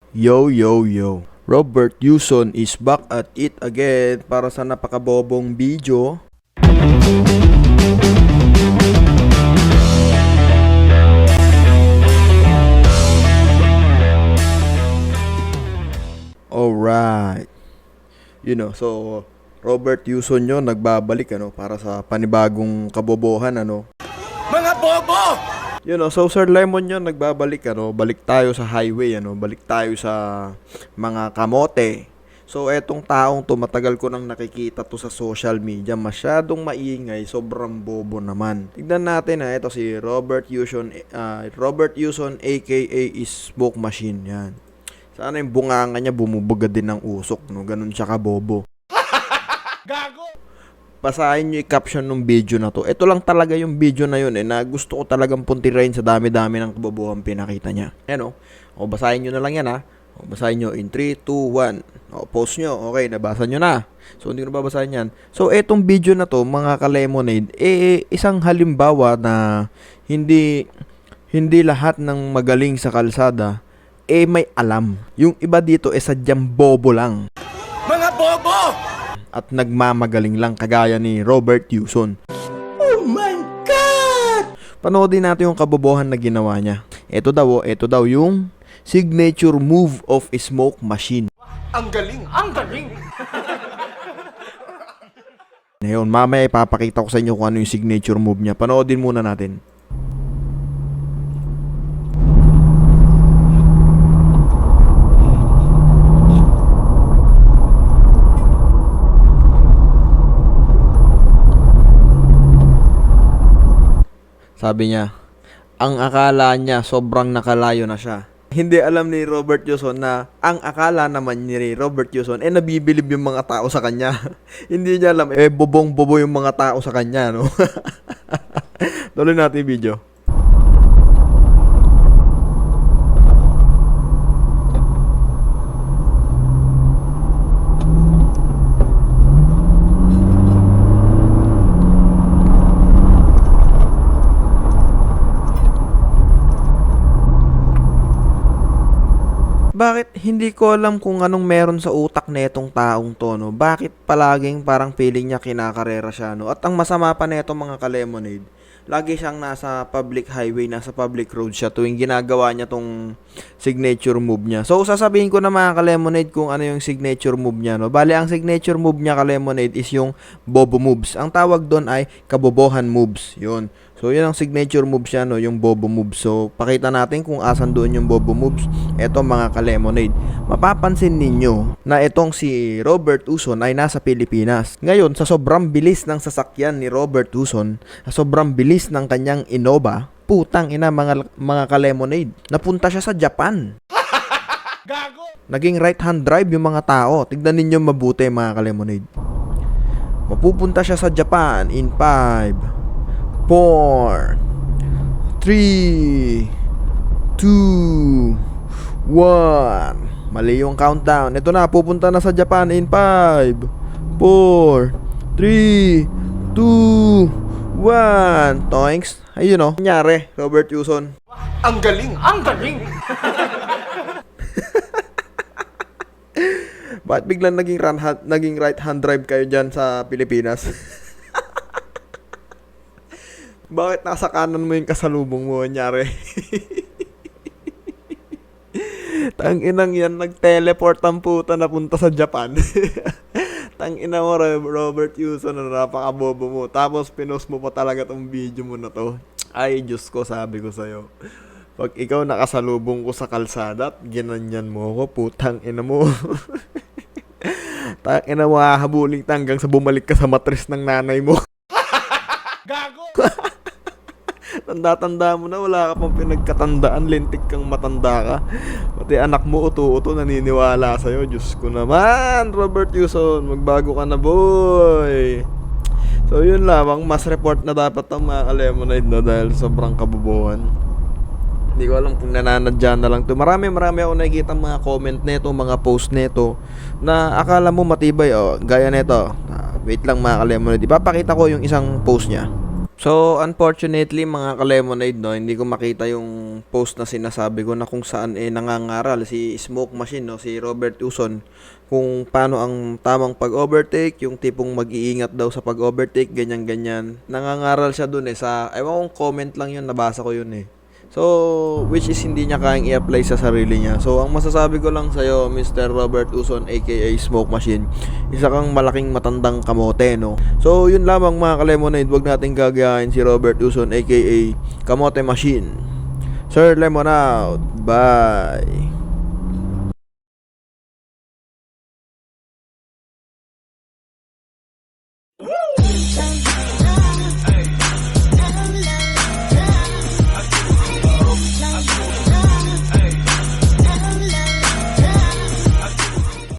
Yo, yo, yo. Robert Yuson is back at it again para sa napakabobong video. Alright. So Robert Yuson yun, nagbabalik para sa panibagong kabobohan Mga bobo! So Sir Lemon yun, nagbabalik balik tayo sa highway balik tayo sa mga kamote. So etong taong to, matagal ko nang nakikita to sa social media, masyadong maingay, sobrang bobo naman. Tignan natin ito si Robert Yuson, aka Smoke Machine yan. Sana yung bunganga niya bumubuga din ng usok, ganun siya kabobo. Gago! Basahin nyo yung caption ng video na to. Ito lang talaga yung video na yun na gusto ko talagang puntirain sa dami-dami ng kabobohan pinakita niya. O basahin nyo na lang yan O basahin nyo in 3, 2, 1. O post nyo. Okay, nabasa nyo na. So hindi ko na babasahin yan. So etong video na to mga ka-lemonade, isang halimbawa na hindi lahat ng magaling sa kalsada may alam. Yung iba dito sadyang bobo lang Mga bobo! at nagmamagaling lang kagaya ni Robert Yuson. Oh my God! Panoodin natin yung kabobohan na ginawa niya. Ito daw yung signature move of Smoke Machine. Ang galing! Ang galing! Ngayon, mamaya ipapakita ko sa inyo kung ano yung signature move niya. Panoodin muna natin. Sabi niya, ang akala niya sobrang nakalayo na siya. Hindi alam ni Robert Yuson na ang akala naman ni Robert Yuson nabibilib yung mga tao sa kanya. Hindi niya alam bobong-bobo yung mga tao sa kanya, Tuloy natin yung video. Bakit hindi ko alam kung anong meron sa utak netong taong to, Bakit palaging parang feeling niya kinakarera siya, At ang masama pa neto mga ka-lemonade, lagi siyang nasa public highway, nasa public road siya tuwing ginagawa niya tong signature move niya. So sasabihin ko na mga ka-lemonade kung ano yung signature move niya, Bale, ang signature move niya ka-lemonade is yung bobo moves. Ang tawag doon ay kabobohan moves. Yun. So, yun ang signature moves siya, yung bobo moves. So, pakita natin kung asan doon yung bobo moves. Eto mga ka-lemonade. Mapapansin ninyo na itong si Robert Yuson ay nasa Pilipinas. Ngayon, sa sobrang bilis ng sasakyan ni Robert Yuson, sa sobrang bilis ng kanyang Innova, putang ina mga ka-lemonade, napunta siya sa Japan. Gago! Naging right-hand drive yung mga tao. Tignan ninyo mabuti mga ka-lemonade. Mapupunta siya sa Japan in 5, 4, 3, 2, 1. Mali yung countdown. Ito na, pupunta na sa Japan in 5, 4, 3, 2, 1. Toinks. Ayun nangyari, Robert Yuson. Ang galing! Ang galing! Bakit biglang naging right hand drive kayo dyan sa Pilipinas? Bakit nasa kanan mo yung kasalubong mo, nyari? Tang-inang yan, nag-teleport ang puta na punta sa Japan. Tang-ina mo, Robert Yuson, na napakabobo mo. Tapos pinost mo pa talaga tong video mo na to. Ay, Diyos ko, sabi ko sa'yo. Pag ikaw nakasalubong ko sa kalsada at ginanyan mo ako, putang ina mo. Tang-ina mo, hahabulin hanggang sa bumalik ka sa matris ng nanay mo. Gago! Tanda-tanda mo na, wala ka pang pinagkatandaan, lintik kang matanda ka. Pati anak mo uto-uto naniniwala sa'yo. Diyos ko naman, Robert Yuson, magbago ka na, boy. So yun lamang, mas report na dapat ang mga ka-lemonade dahil sobrang kabobohan. Hindi ko alam kung nananadya na lang to. Marami ako nakikita mga comment neto, mga post neto na akala mo matibay. Gaya neto. Wait lang mga ka-lemonade, ipapakita ko yung isang post niya. So, unfortunately, mga ka-lemonade, no, hindi ko makita yung post na sinasabi ko na kung saan nangangaral si Smoke Machine, no, si Robert Uson, kung paano ang tamang pag-overtake, yung tipong mag-iingat daw sa pag-overtake, ganyan-ganyan. Nangangaral siya dun sa, ewan kong comment lang yun, nabasa ko yun So, which is hindi niya kayang i-apply sa sarili niya. So, ang masasabi ko lang sa'yo, Mr. Robert Uson, aka Smoke Machine, isa kang malaking matandang kamote, no? So, yun lamang mga ka-lemonade, wag nating gagayahin si Robert Uson, aka Kamote Machine. Sir, lemon out. Bye.